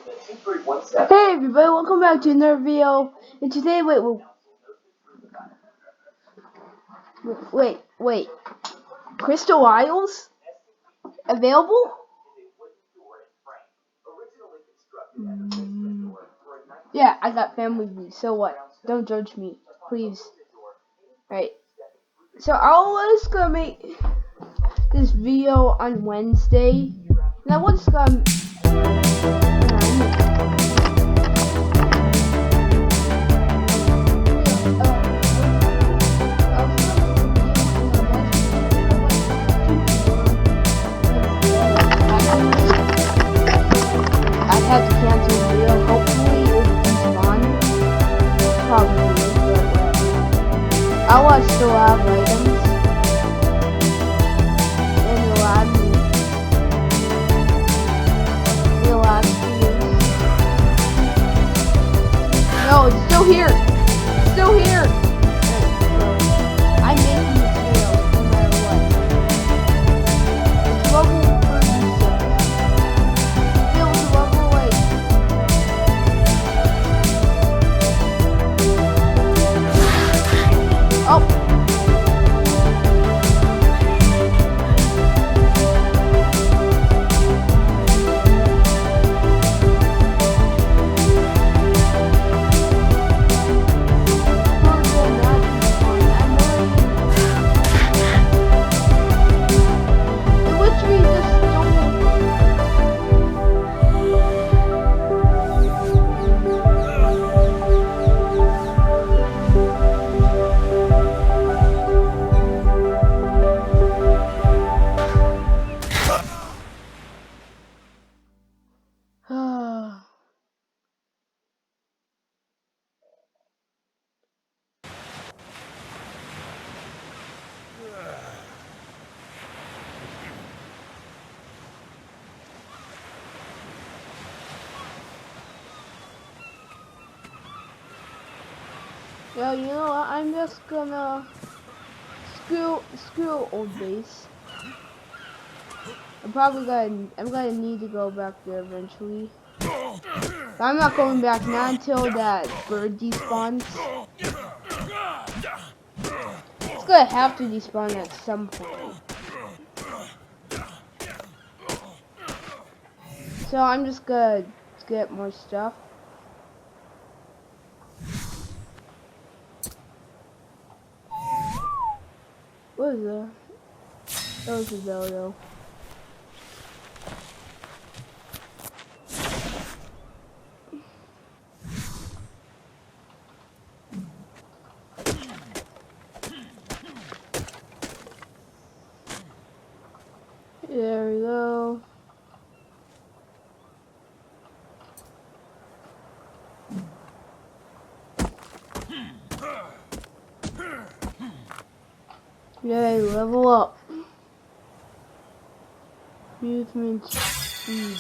Hey everybody, welcome back to another video. And today, wait. Crystal Isles available? Yeah, I got family views. So what? Don't judge me, please. Right. So I was gonna make this video on Wednesday, and I was gonna. I had to cancel the video. Hopefully it despawned. Probably, but I watched still have items. And it allowed me. It allowed me. No, it's still here. It's still here. I'm making this video no matter what. It's level 36. Still it's level 8. Oh. Well, you know what? I'm just gonna screw old base. I'm gonna need to go back there eventually. But I'm not going back now until that bird despawns. It's gonna have to despawn at some point. So I'm just gonna get more stuff. What is that? That was a dodo. There we go. Yay, level up. Movement speed.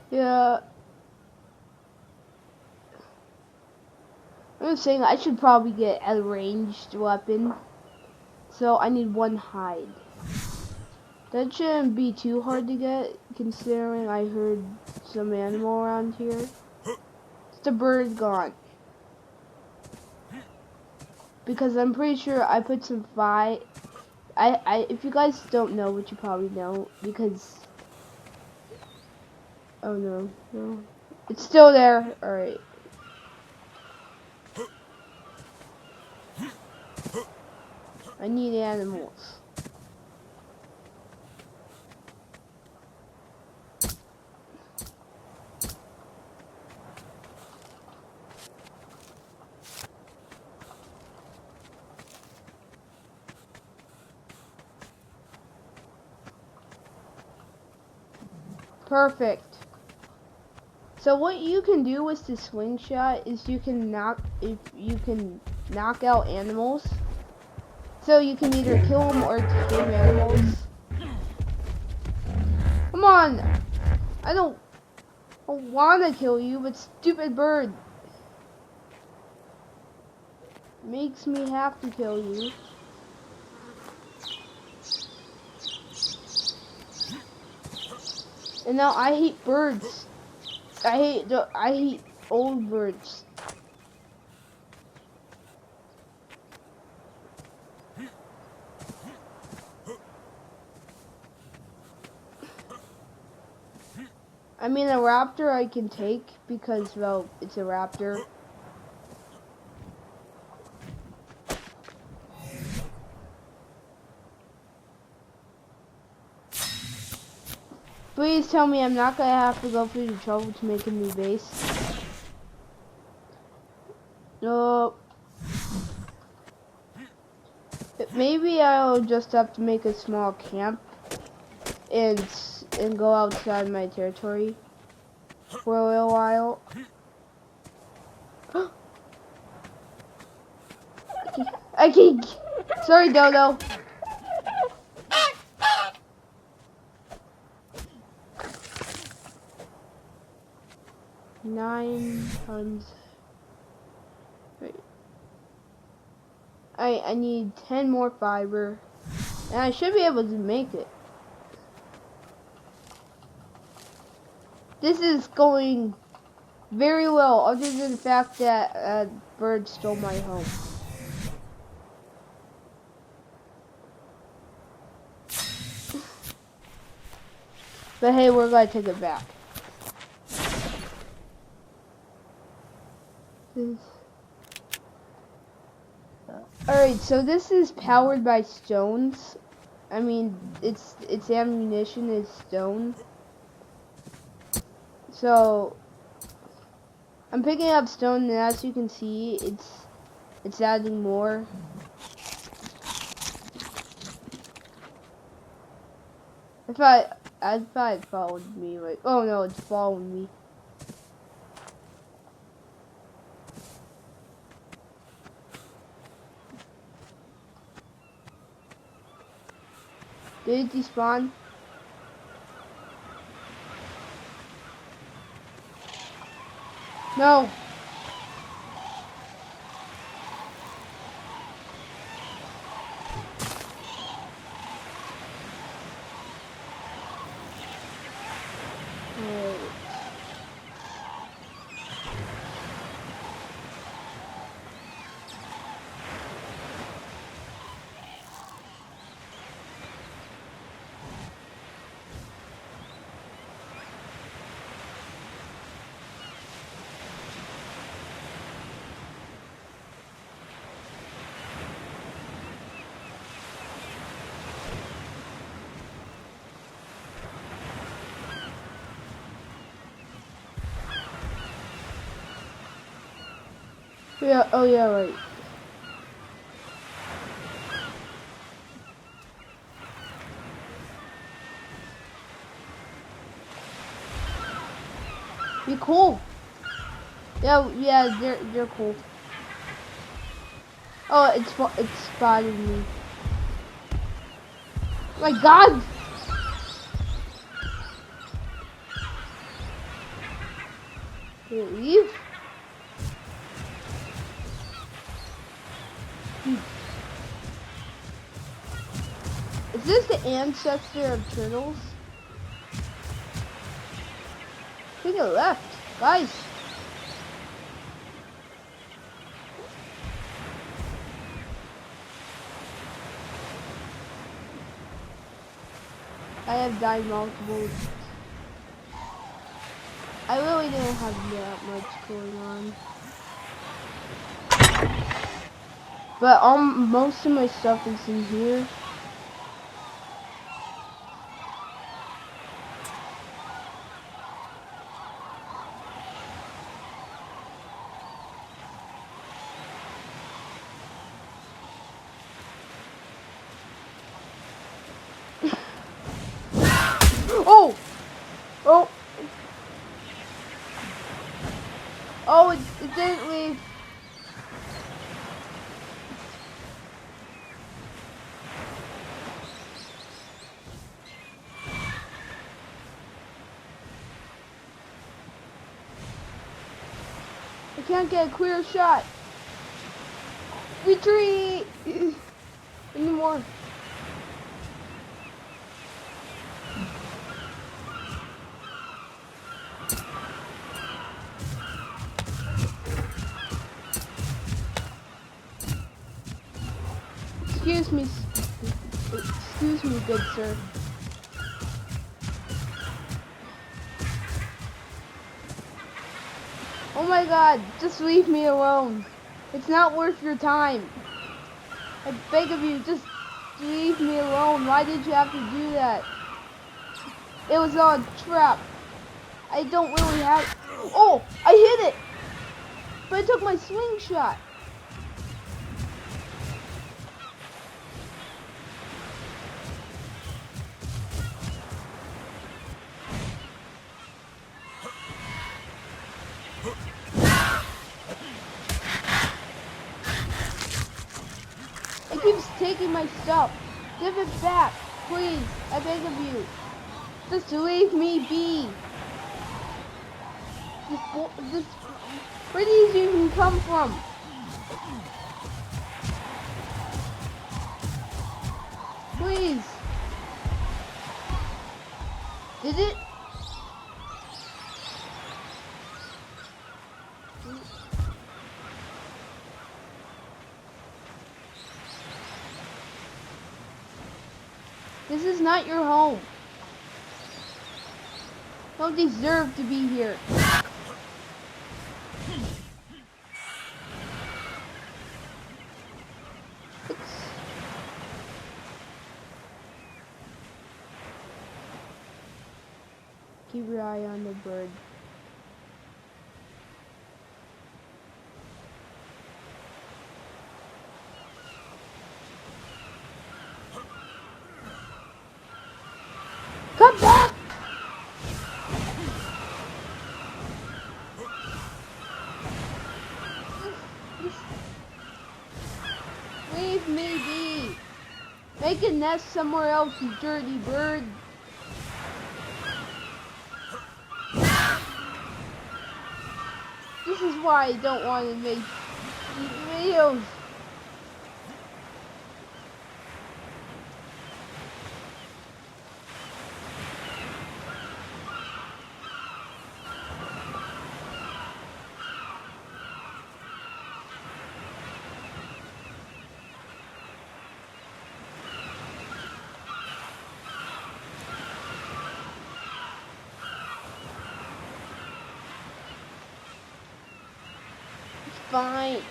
Yeah. I'm saying I should probably get a ranged weapon. So I need one hide. That shouldn't be too hard to get, considering I heard some animal around here. It's the bird gone. Because I'm pretty sure I put some if you guys don't know, which you probably know, because oh no, it's still there. All right. I need animals. Perfect. So what you can do with the slingshot is you can knock out animals. So you can either kill them or tame animals. Come on! I don't want to kill you, but stupid bird. makes me have to kill you. And now I hate birds. I hate old birds. I mean, a raptor I can take because, well, it's a raptor. Please tell me I'm not gonna have to go through the trouble to make a new base. No. Maybe I'll just have to make a small camp and go outside my territory for a little while. I can't. Sorry, Dodo. Nine tons. Wait. I need 10 more fiber, and I should be able to make it. This is going very well, other than the fact that a bird stole my home. But hey, we're gonna take it back. Alright, so this is powered by stones. I mean, its ammunition is stone. So I'm picking up stone, and as you can see, it's adding more. I thought it followed me. Like, oh no, it's following me. Did it despawn? No. Yeah, oh yeah, right. Be cool. Yeah, they're cool. Oh, it's spotted me. Oh my God! Did it leave? Is this the ancestor of turtles? I think it left, guys. I have died multiple. I really didn't have that much going on. But most of my stuff is in here. Oh! Oh! Oh, it didn't leave. I can't get a clear shot. Retreat! Any more? Excuse me, good sir. Oh my god, just leave me alone. It's not worth your time. I beg of you, just leave me alone. Why did you have to do that? It was all a trap. I don't really have... Oh, I hit it! But I took my slingshot. It keeps taking my stuff. Give it back, please. I beg of you. Just leave me be. Where do these even come from? Please. Did it? This is not your home. You don't deserve to be here. Keep your eye on the bird. Come back! Leave me be. Make a nest somewhere else, you dirty bird. This is why I don't want to make these videos. Fine.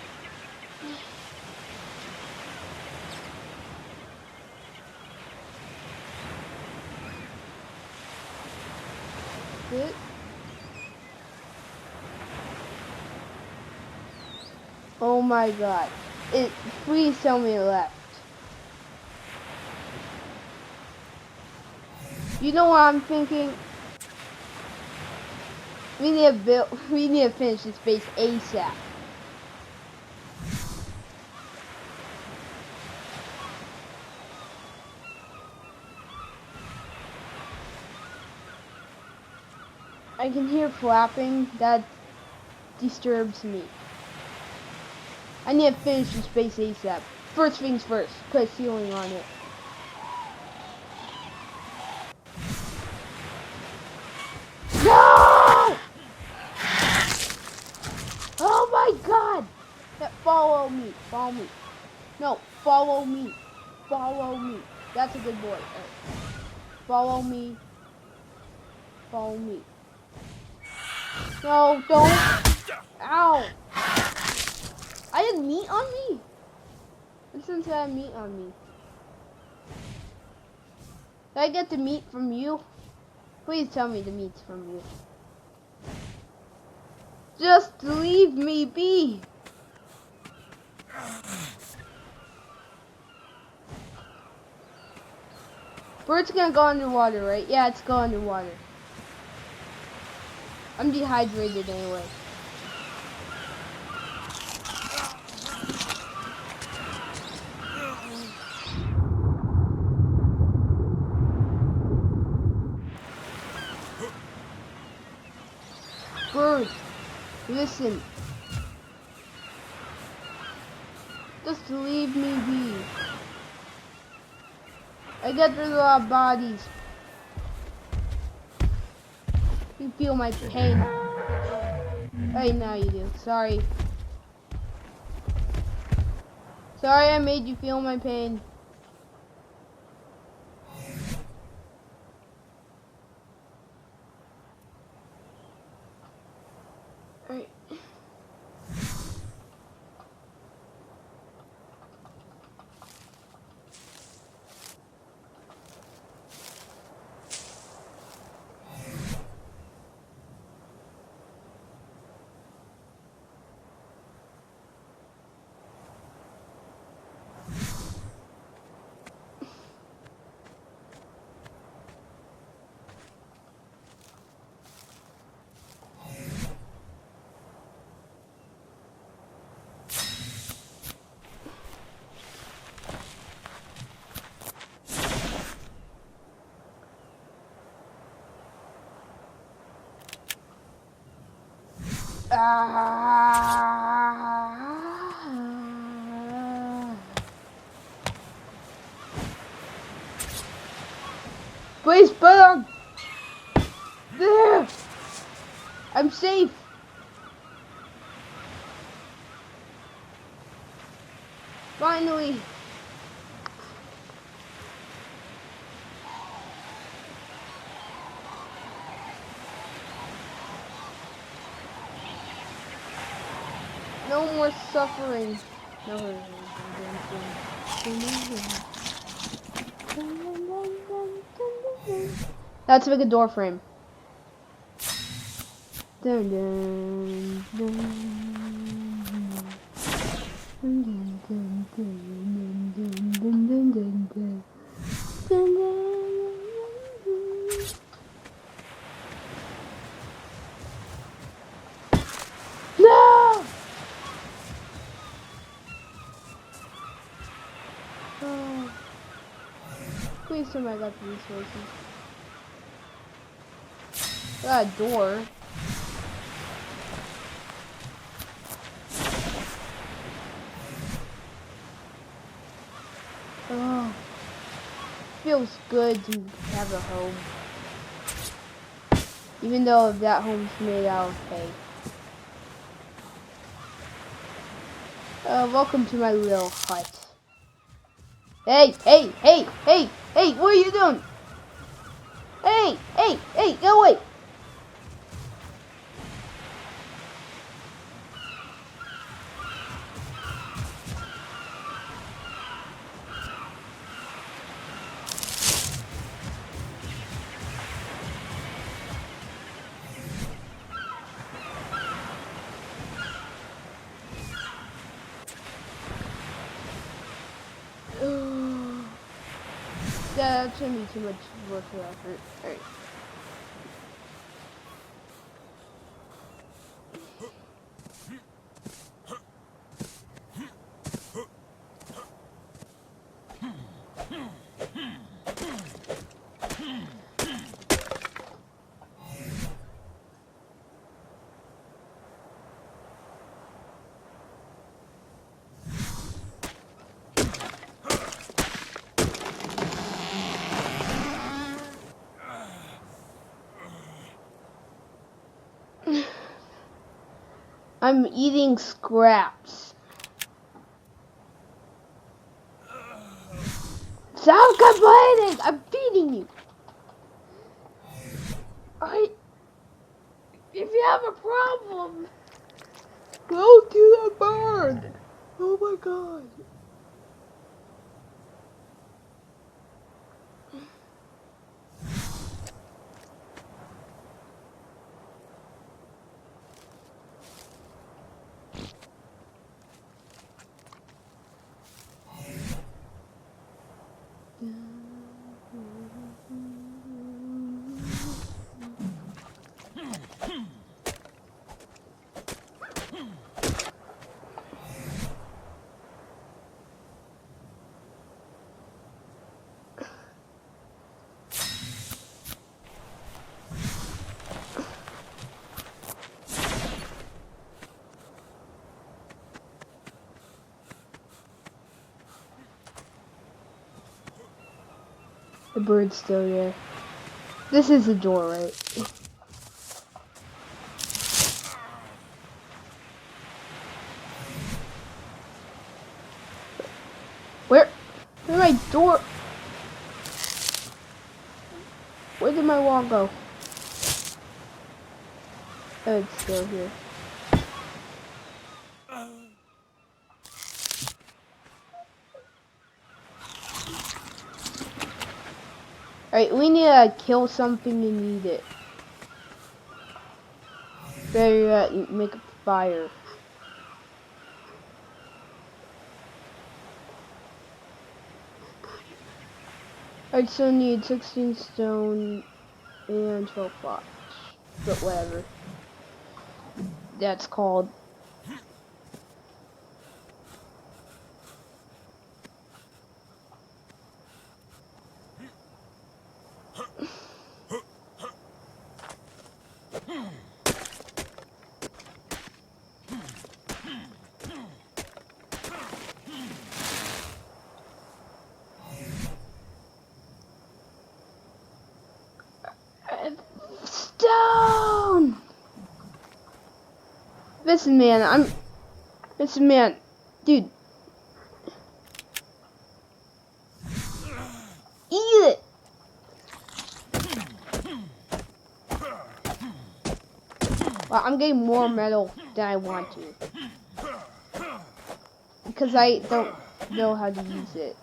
Good. Oh my god. Please tell me it left. You know what I'm thinking? We need to finish this base ASAP. I can hear flapping. That disturbs me. I need to finish this base ASAP. First things first, put a ceiling on it. No! Oh my god! Follow me. Follow me. No, follow me. Follow me. That's a good boy. Right. Follow me. Follow me. No, don't. Ow. I had meat on me? Since I had meat on me. Did I get the meat from you? Please tell me the meat's from you. Just leave me be. Bird's gonna go underwater, right? Yeah, it's go underwater. I'm dehydrated anyway. Bird, listen. Just Just leave me be. I get rid of a lot of bodies. You feel my pain. Hey, now you do. Sorry. Sorry I made you feel my pain. Alright. Please put on. There. I'm safe. Finally. No more suffering. No. Let's make a door frame. Dun, dun, dun, dun, dun, dun, dun, dun, dun, dun, dun, dun. No! Oh. Please tell me I got the resources. I got a door. Oh. Feels good to have a home. Even though that home's made out of hay. Welcome to my little hut. Hey, hey, hey, hey, hey, what are you doing? Hey, hey, hey, go away. Yeah, that shouldn't be too much work or effort. Alright. I'm eating scraps. Stop complaining! I'm feeding you. Alright. If you have a problem, go to the bird. Oh my god. The bird's still there. This is the door, right? Where's my door? Where did my wall go? Oh, it's still here. Alright, we need to kill something and eat it. Better yet, make a fire. I'd still need 16 stone and 12 blocks. But whatever. That's called. Stone! Listen, man, Listen, man. Dude. Eat it! Well, I'm getting more metal than I want to. Because I don't know how to use it.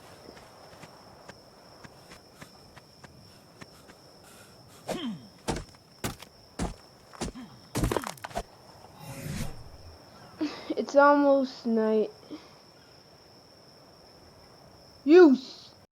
It's almost night. Use!